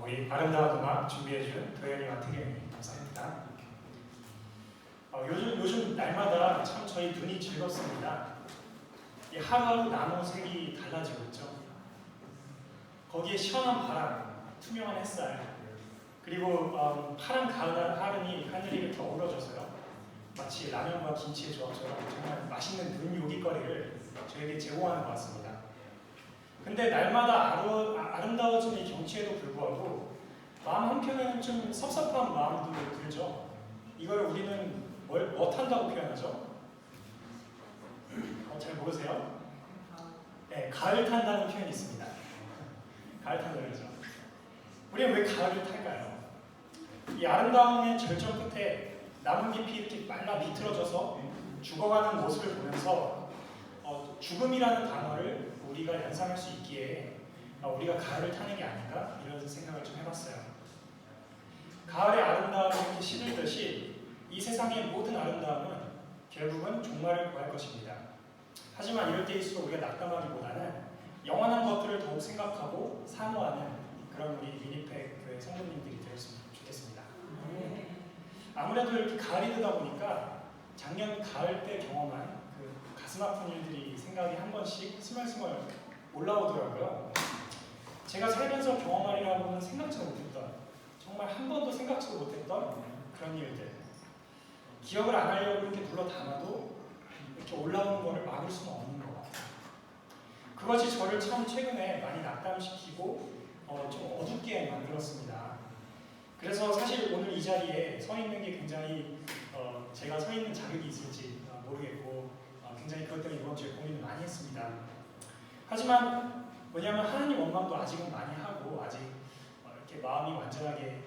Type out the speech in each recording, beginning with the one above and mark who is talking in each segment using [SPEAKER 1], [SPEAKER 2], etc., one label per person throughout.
[SPEAKER 1] 우리 아름다운 음악 준비해준 도현이와 태경이 감사합니다. 요즘 날마다 참 저희 눈이 즐겁습니다. 이 하루하루 나무 색이 달라지고 있죠. 거기에 시원한 바람, 투명한 햇살, 그리고 파란 가을이 하늘이 이렇게 어우러져서요. 마치 라면과 김치의 조합처럼 정말 맛있는 눈 요깃거리를 저에게 제공하는 것 같습니다. 근데 날마다 아름다워지는 이 경치에도 불구하고 마음 한켠에는 좀 섭섭한 마음도 들죠. 이걸 우리는 뭐 탄다고 표현하죠? 잘 모르세요? 네, 가을 탄다는 표현이 있습니다. 가을 탄다는 거죠. 우리는 왜 가을을 탈까요? 이 아름다움의 절정 끝에 나뭇잎이 이렇게 말라 비틀어져서 죽어가는 모습을 보면서 죽음이라는 단어를 우리가 연상할 수 있기에 우리가 가을을 타는 게 아닌가 이런 생각을 좀 해봤어요. 가을의 아름다움이 이렇게 시들듯이 이 세상의 모든 아름다움은 결국은 종말을 구할 것입니다. 하지만 이럴 때일수록 우리가 낙담하기보다는 영원한 것들을 더욱 생각하고 사모하는 그런 우리 위니펙 교회 성도님들이 되었으면 좋겠습니다. 아무래도 이렇게 가을이 되다 보니까 작년 가을 때 경험한 그 가슴 아픈 일들이 생각이 한 번씩 스멀스멀 올라오더라고요. 제가 살면서 경험하리라고는 생각지도 못했던, 정말 한 번도 생각지도 못했던 그런 일들, 기억을 안 하려고 이렇게 눌러 담아도 이렇게 올라오는 것을 막을 수는 없는 것 같아요. 그것이 저를 참 최근에 많이 낙담시키고 좀 어둡게 만들었습니다. 그래서 사실 오늘 이 자리에 서 있는 게 굉장히 제가 서 있는 자격이 있을지 모르겠고 굉장히 그것 때문에 이번 주에 고민을 많이 했습니다. 하지만 왜냐하면 하나님 원망도 아직은 많이 하고 아직 이렇게 마음이 완전하게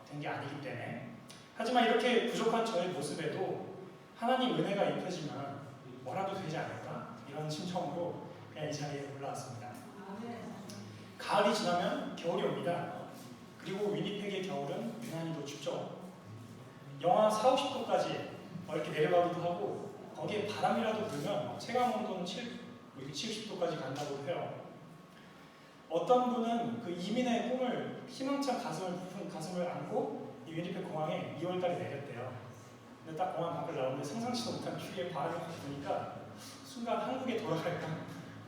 [SPEAKER 1] 된 게 아니기 때문에, 하지만 이렇게 부족한 저의 모습에도 하나님 은혜가 입혀지면 뭐라도 되지 않을까? 이런 심정으로 그냥 이 자리에 올라왔습니다. 가을이 지나면 겨울이 옵니다. 그리고 위니펙의 겨울은 유난히도 춥죠. 영하 40, 50도까지 이렇게 내려가기도 하고 거기에 바람이라도 불면 체감온도는 70도까지 간다고 해요. 어떤 분은 그 이민의 꿈을 희망찬 가슴을 안고 이 위니펙 공항에 2월달에 내렸대요. 근데 딱 공항 밖을 나오는데 상상치도 못한 추위에 바람이 부니까 순간 한국에 돌아갈까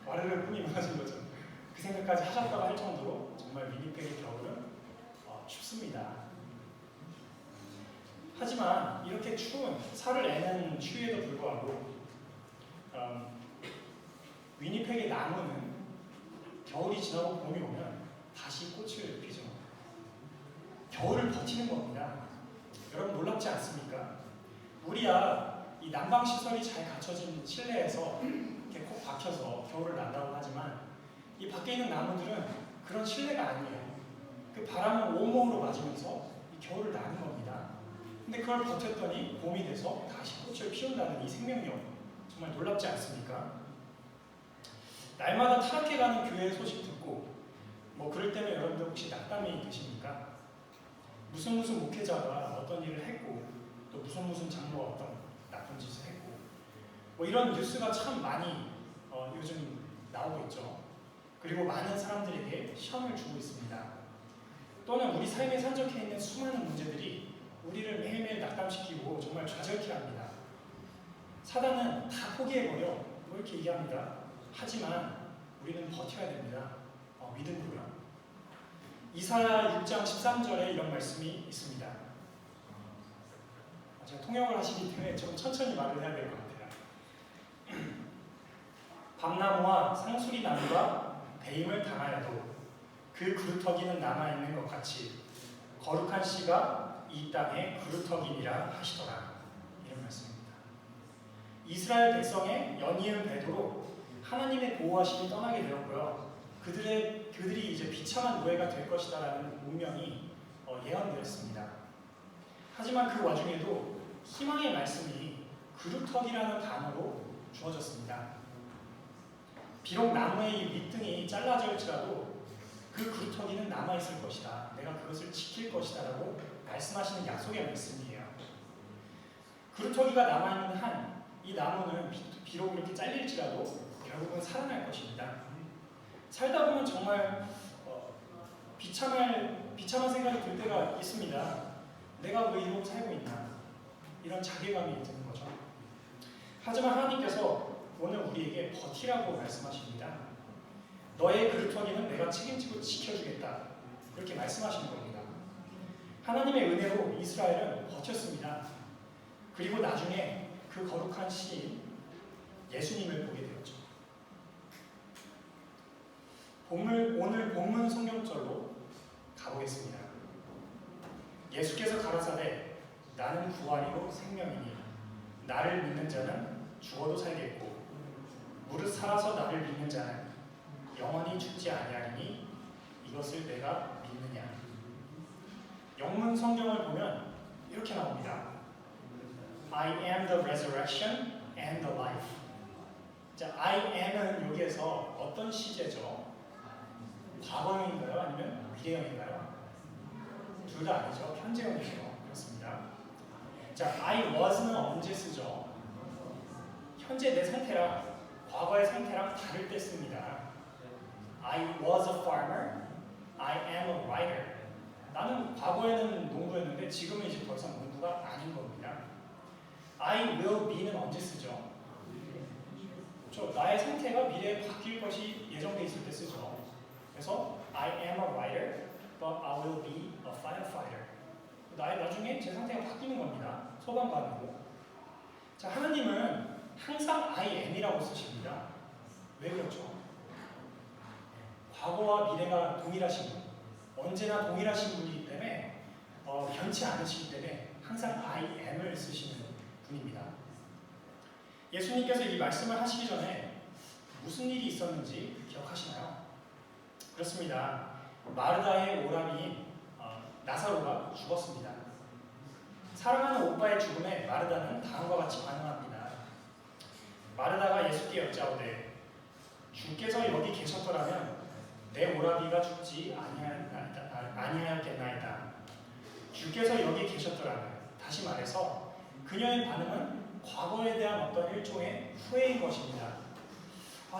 [SPEAKER 1] 와르르 꿈이 무너진 거죠. 그 생각까지 하셨다고 할 정도로 정말 위니펙의 겨울은 춥습니다. 하지만 이렇게 추운 살을 애는 추위에도 불구하고 위니펙의 나무는 겨울이 지나고 봄이 오면 다시 꽃을 피죠. 겨울을 버티는 겁니다. 여러분 놀랍지 않습니까? 우리야 이 난방 시설이 잘 갖춰진 실내에서 이렇게 콕 박혀서 겨울을 난다고 하지만 이 밖에 있는 나무들은 그런 실내가 아니에요. 그 바람을 온몸으로 맞으면서 이 겨울을 나는 겁니다. 근데 그걸 버텼더니 봄이 돼서 다시 꽃을 피운다는 이 생명력, 정말 놀랍지 않습니까? 날마다 타락해가는 교회의 소식 듣고 그럴 때면 여러분들 혹시 낙담이 되십니까? 무슨 목회자가 어떤 일을 했고 또 무슨 장로가 어떤 나쁜 짓을 했고 이런 뉴스가 참 많이 요즘 나오고 있죠. 그리고 많은 사람들에게 시험을 주고 있습니다. 또는 우리 삶에 산적해 있는 수많은 문제들이 우리를 매일매일 낙담시키고 정말 좌절케 합니다. 사단은 다 포기해버려 이렇게 얘기합니다. 하지만 우리는 버텨야 됩니다. 믿음으로요. 이사야 6장 13절에 이런 말씀이 있습니다. 제가 통역을 하시기 때문에 좀 천천히 말을 해야 될 것 같아요. 밤나무와 상수리 나무가 배임을 당하여도 그 그루터기는 남아있는 것 같이 거룩한 씨가 이 땅에 그루터기니라 하시더라. 이런 말씀입니다. 이스라엘 백성의 연이은 배도로 하나님의 보호하심이 떠나게 되었고요. 그들이 이제 비참한 노예가 될 것이다라는 운명이 예언되었습니다. 하지만 그 와중에도 희망의 말씀이 그루터기라는 단어로 주어졌습니다. 비록 나무의 이 밑등이 잘라질지라도 그 그루터기는 남아있을 것이다. 내가 그것을 지킬 것이다 라고 말씀하시는 약속의 말씀이에요. 그루터기가 남아있는 한 이 나무는 비록 이렇게 잘릴지라도 결국은 살아날 것입니다. 살다 보면 정말 비참한 생각이 들 때가 있습니다. 내가 왜 이러고 살고 있나? 이런 자괴감이 드는 거죠. 하지만 하나님께서 오늘 우리에게 버티라고 말씀하십니다. 너의 그루터기는 내가 책임지고 지켜주겠다. 그렇게 말씀하시는 겁니다. 하나님의 은혜로 이스라엘은 버텼습니다. 그리고 나중에 그 거룩한 시인 예수님을 보게 되었죠. 오늘 본문 성경절로 가보겠습니다. 예수께서 가라사대 나는 부활이요 생명이니 나를 믿는 자는 죽어도 살겠고 무릇 살아서 나를 믿는 자는 영원히 죽지 아니하리니 이것을 내가 믿느냐. 영문 성경을 보면 이렇게 나옵니다. I am the resurrection and the life. 자, I am은 여기에서 어떤 시제죠? 과거형인가요? 아니면 미래형인가요? 둘 다 아니죠. 현재형이죠. 그렇습니다. 자, I was는 언제 쓰죠? 현재 내 상태랑 과거의 상태랑 다를 때 씁니다. I was a farmer. I am a writer. 나는 과거에는 농부였는데 지금은 이제 더 이상 농부가 아닌 겁니다. I will be는 언제 쓰죠? 그렇죠. 나의 상태가 미래에 바뀔 것이 예정돼 있을 때 쓰죠. 그래서 I am a writer, but I will be a firefighter. 나중에 제 상태가 바뀌는 겁니다. 소방관이고. 자, 하나님은 항상 I am이라고 쓰십니다. 왜 그렇죠? 과거와 미래가 동일하신 분, 언제나 동일하신 분이기 때문에 변치 않으시기 때문에 항상 I am을 쓰시는 분입니다. 예수님께서 이 말씀을 하시기 전에 무슨 일이 있었는지 기억하시나요? 그렇습니다. 마르다의 오라비인 나사로가 죽었습니다. 사랑하는 오빠의 죽음에 마르다는 다음과 같이 반응합니다. 마르다가 예수께 여짜오되 주께서 여기 계셨더라면 내 오라비가 죽지 아니하였겠나이다. 주께서 여기 계셨더라면, 다시 말해서 그녀의 반응은 과거에 대한 어떤 일종의 후회인 것입니다.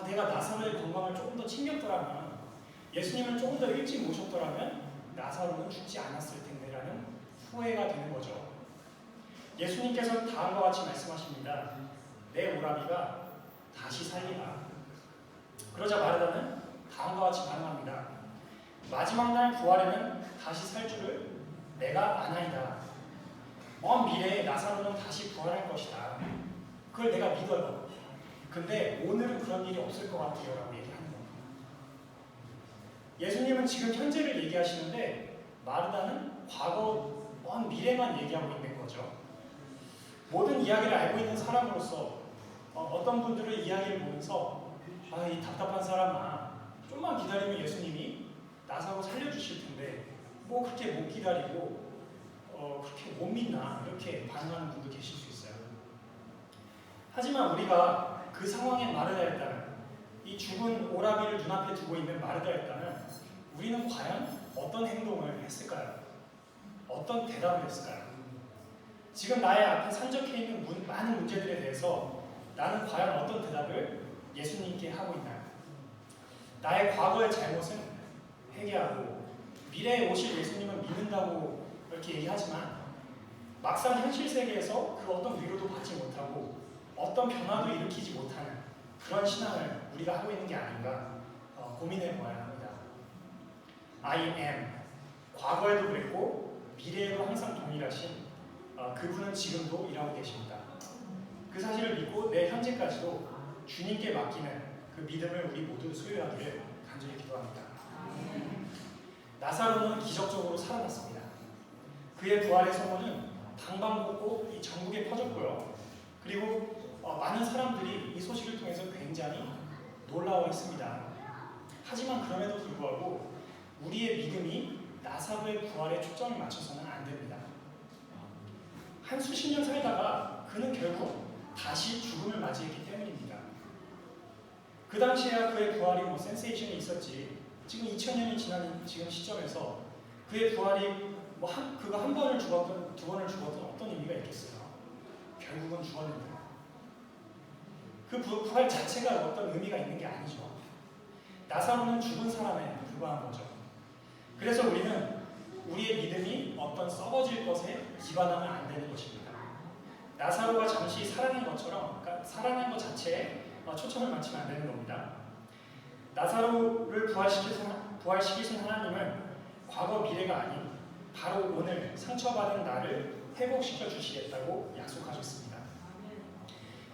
[SPEAKER 1] 내가 나사로의 건강을 조금 더 챙겼더라면, 예수님을 조금 더 일찍 모셨더라면 나사로는 죽지 않았을 텐데라는 후회가 되는 거죠. 예수님께서는 다음과 같이 말씀하십니다. 내 오라비가 다시 살리라. 그러자 마르다는 다음과 같이 반응합니다. 마지막 날 부활에는 다시 살 줄을 내가 아나이다. 먼 미래에 나사로는 다시 부활할 것이다. 그걸 내가 믿어요. 근데 오늘은 그런 일이 없을 것 같아요 라고 얘기하는 겁니다. 예수님은 지금 현재를 얘기하시는데 마르다는 과거, 먼 미래만 얘기하고 있는 거죠. 모든 이야기를 알고 있는 사람으로서 어떤 분들의 이야기를 보면서 이 답답한 사람아, 좀만 기다리면 예수님이 나사로 살려주실 텐데 뭐 그렇게 못 기다리고 그렇게 못 믿나, 이렇게 반응하는 분도 계실 수 있어요. 하지만 우리가 그 상황의 마르다였다면, 이 죽은 오라비를 눈앞에 두고 있는 마르다였다면 우리는 과연 어떤 행동을 했을까요? 어떤 대답을 했을까요? 지금 나의 앞에 산적해 있는 많은 문제들에 대해서 나는 과연 어떤 대답을 예수님께 하고 있나요? 나의 과거의 잘못은 회개하고 미래에 오실 예수님을 믿는다고 이렇게 얘기하지만 막상 현실 세계에서 그 어떤 위로도 받지 못하고 어떤 변화도 일으키지 못하는 그런 신앙을 우리가 하고 있는 게 아닌가 고민해 보아야 합니다. I am. 과거에도 그랬고 미래에도 항상 동일하신 그분은 지금도 일하고 계십니다. 그 사실을 믿고 내 현재까지도 주님께 맡기는 그 믿음을 우리 모두 소유하기를 간절히 기도합니다. 나사로는 기적적으로 살아났습니다. 그의 부활의 소문은 방방곡곡 이 전국에 퍼졌고요. 그리고 많은 사람들이 이 소식을 통해서 굉장히 놀라워했습니다. 하지만 그럼에도 불구하고 우리의 믿음이 나사로의 부활에 초점을 맞춰서는 안 됩니다. 한 수십 년 살다가 그는 결국 다시 죽음을 맞이했기 때문입니다. 그 당시에야 그의 부활이 센세이션이 있었지, 지금 2000년이 지난 지금 시점에서 그의 부활이 그가 한 번을 죽었든 두 번을 죽었든 어떤 의미가 있겠어요? 결국은 죽었는데 그 부활 자체가 어떤 의미가 있는 게 아니죠. 나사로는 죽은 사람에 불과한 거죠. 그래서 우리는 우리의 믿음이 어떤 썩어질 것에 기반하면 안 되는 것입니다. 나사로가 잠시 살아낸 것처럼, 그러니까 살아낸 것 자체에 초점을 맞추면 안 되는 겁니다. 나사로를 부활시키신 하나님은 과거 미래가 아닌 바로 오늘 상처받은 나를 회복시켜 주시겠다고 약속하셨습니다.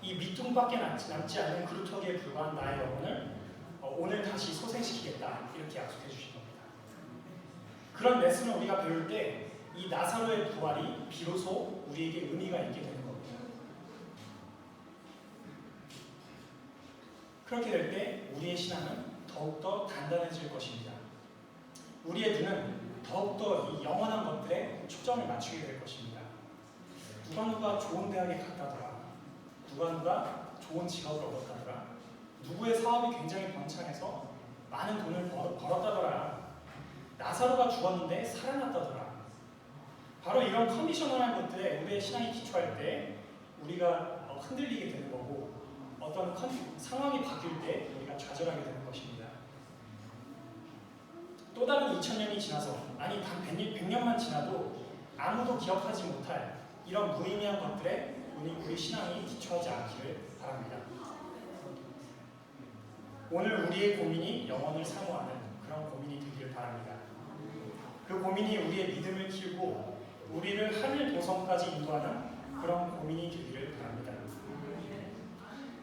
[SPEAKER 1] 이 밑둥밖에 남지 않는 그루터기에 불과한 나의 영혼을 오늘 다시 소생시키겠다 이렇게 약속해 주신 겁니다. 그런 레슨을 우리가 배울 때 이 나사로의 부활이 비로소 우리에게 의미가 있게 되는 겁니다. 그렇게 될 때 우리의 신앙은 더욱더 단단해질 것입니다. 우리의 눈은 더욱더 이 영원한 것들에 초점을 맞추게 될 것입니다. 누가 좋은 대학에 갔다더라, 누가 좋은 직업을 얻었다더라, 누구의 사업이 굉장히 번창해서 많은 돈을 벌었다더라, 나사로가 죽었는데 살아났다더라. 바로 이런 컨디셔널한 것들에 우리의 신앙이 기초할 때 우리가 흔들리게 되는 거고, 어떤 상황이 바뀔 때 우리가 좌절하게 되는 것입니다. 또 다른 2000년이 지나서, 아니 단 100년만 지나도 아무도 기억하지 못할 이런 무의미한 것들에 우리 신앙이 기초하지 않기를 바랍니다. 오늘 우리의 고민이 영혼을 사모하는 그런 고민이 되기를 바랍니다. 그 고민이 우리의 믿음을 키우고 우리를 하늘 도성까지 인도하는 그런 고민이 되기를 바랍니다.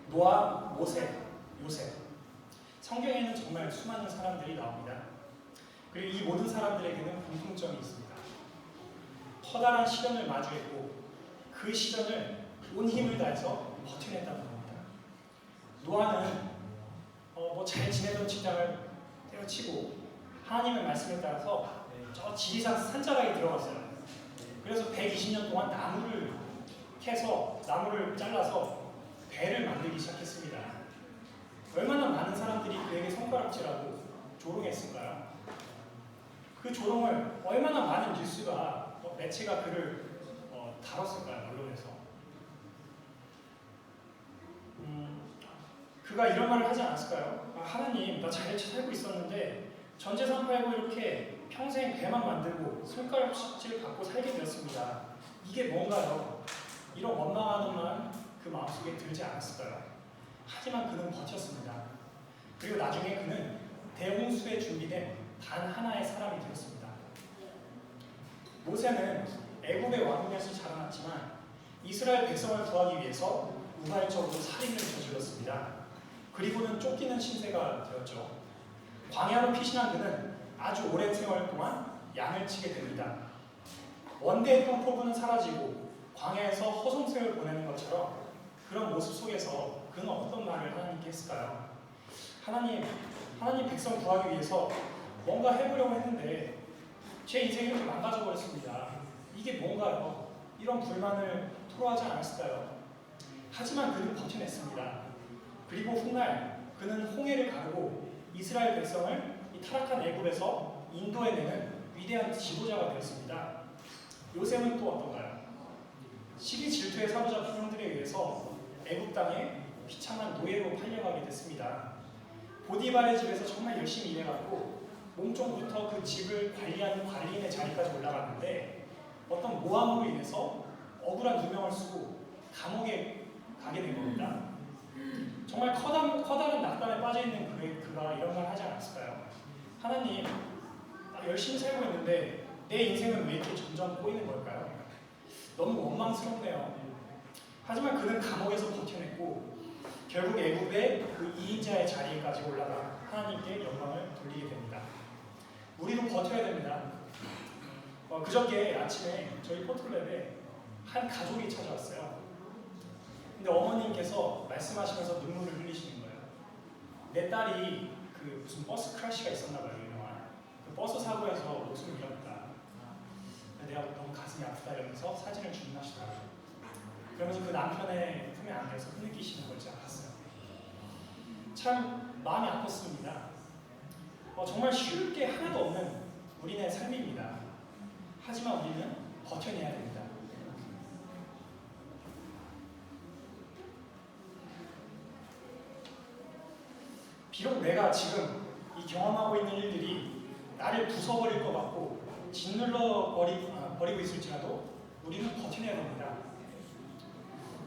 [SPEAKER 1] 노아, 모세, 요셉, 성경에는 정말 수많은 사람들이 나옵니다. 그리고 이 모든 사람들에게는 공통점이 있습니다. 커다란 시련을 마주했고 그 시련을 온 힘을 다해서 버텨냈다는 겁니다. 노아는 잘 지내던 직장을 때려치고 하나님의 말씀에 따라서 저 지리산 산자락에 들어갔어요. 그래서 120년 동안 나무를 캐서, 나무를 잘라서 배를 만들기 시작했습니다. 얼마나 많은 사람들이 그에게 손가락질하고 조롱했을까요? 그 조롱을 얼마나 많은 뉴스가, 매체가 그를 다뤘을까요? 언론에서. 그가 이런 말을 하지 않았을까요? 하나님, 나 잘 살고 있었는데 전 재산 팔고 이렇게 평생 배만 만들고 손가락질 받고 살게 되었습니다. 이게 뭔가요? 이런 원망하는 말 그 마음속에 들지 않았을까요? 하지만 그는 버텼습니다. 그리고 나중에 그는 대홍수에 준비된 단 하나의 사람이 되었습니다. 모세는 애굽의 왕궁에서 자라났지만 이스라엘 백성을 구하기 위해서 우발적으로 살인을 저질렀습니다. 그리고는 쫓기는 신세가 되었죠. 광야로 피신한 그는 아주 오랜 세월 동안 양을 치게 됩니다. 원대했던 포부는 사라지고 광야에서 허송세월 보내는 것처럼 그런 모습 속에서 그는 어떤 말을 하나님께 했을까요? 하나님 백성 구하기 위해서 뭔가 해보려고 했는데 제 인생이 이렇게 망가져 버렸습니다. 이게 뭔가요? 이런 불만을 토로하지 않았을까요? 하지만 그는 버텨냈습니다. 그리고 훗날 그는 홍해를 가르고 이스라엘 백성을 이 타락한 애굽에서 인도해내는 위대한 지도자가 되었습니다. 요셉은 또 어떤가요? 시기 질투에 사로잡힌 형들에 의해서 애굽 땅에 비참한 노예로 팔려가게 됐습니다. 보디발의 집에서 정말 열심히 일해갖고 몸종부터 그 집을 관리하는 관리인의 자리까지 올라갔는데 어떤 모함으로 인해서 억울한 누명을 쓰고 감옥에 가게 된 겁니다. 정말 커다란 낙담에 빠져있는 그가 이런 말 하지 않았을까요? 하나님, 나 열심히 살고 있는데 내 인생은 왜 이렇게 점점 꼬이는 걸까요? 너무 원망스럽네요. 하지만 그는 감옥에서 버텨냈고 결국 애굽의 그 2인자의 자리에까지 올라가 하나님께 영광을 돌리게 됩니다. 우리도 버텨야 됩니다. 그저께 아침에 저희 포토랩에 한 가족이 찾아왔어요. 근데 어머님께서 말씀하시면서 눈물을 흘리시는 거예요. 내 딸이 그 무슨 버스 크래시가 있었나 봐요, 유명한. 그 버스 사고에서 목숨을 잃었다. 내가 너무 가슴이 아프다 이러면서 사진을 주문하시더라고요. 그러면서 그 남편의 품에 안겨서 흐느끼시는 걸 제가 봤어요. 참 마음이 아팠습니다. 정말 쉬울 게 하나도 없는 우리네 삶입니다. 하지만 우리는 버텨내야 됩니다. 비록 내가 지금 이 경험하고 있는 일들이 나를 부숴버릴 것 같고 짓눌러 버리고 있을지라도 우리는 버텨내야 됩니다.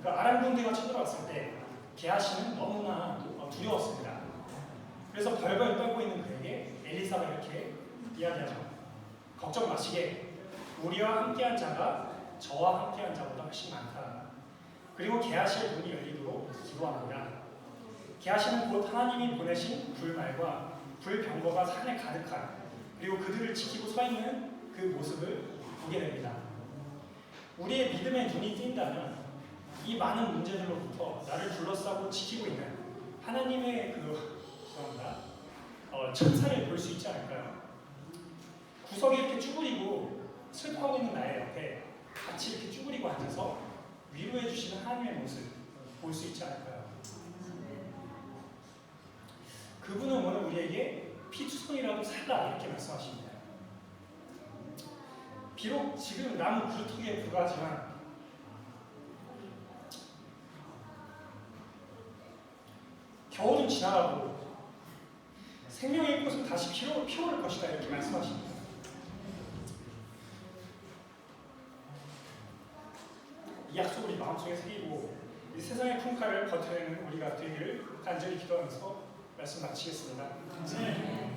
[SPEAKER 1] 그 아람 군대가 쳐들어왔을 때 게하시는 너무나 두려웠습니다. 그래서 벌벌 떨고 있는 그에게 엘리사가 이렇게 이야기하죠. 걱정 마시게. 우리와 함께한 자가 저와 함께한 자보다 훨씬 많다. 그리고 게하시의 문이 열리도록 기도합니다. 게하시는 곧 하나님이 보내신 불말과 불병거가 산에 가득한, 그리고 그들을 지키고 서 있는 그 모습을 보게 됩니다. 우리의 믿음의 눈이 띈다면 이 많은 문제들로부터 나를 둘러싸고 지키고 있는 하나님의 천사를 볼 수 있지 않을까요? 구석에 이렇게 쭈그리고 슬퍼하고 있는 나의 옆에 같이 이렇게 쭈그리고 앉아서 위로해 주시는 하나님의 모습 볼 수 있지 않을까요? 그분은 오늘 우리에게 피투성이라도 살라 이렇게 말씀하십니다. 비록 지금 나무 그루터기에 불과하지만 겨울은 지나가고 생명의 꽃은 다시 피어올 것이다 이렇게 말씀하십니다. 이 약속을 우리 마음속에 새기고 이 세상의 풍파를 버텨내는 우리가 되기를 간절히 기도하면서 말씀 마치겠습니다. 네.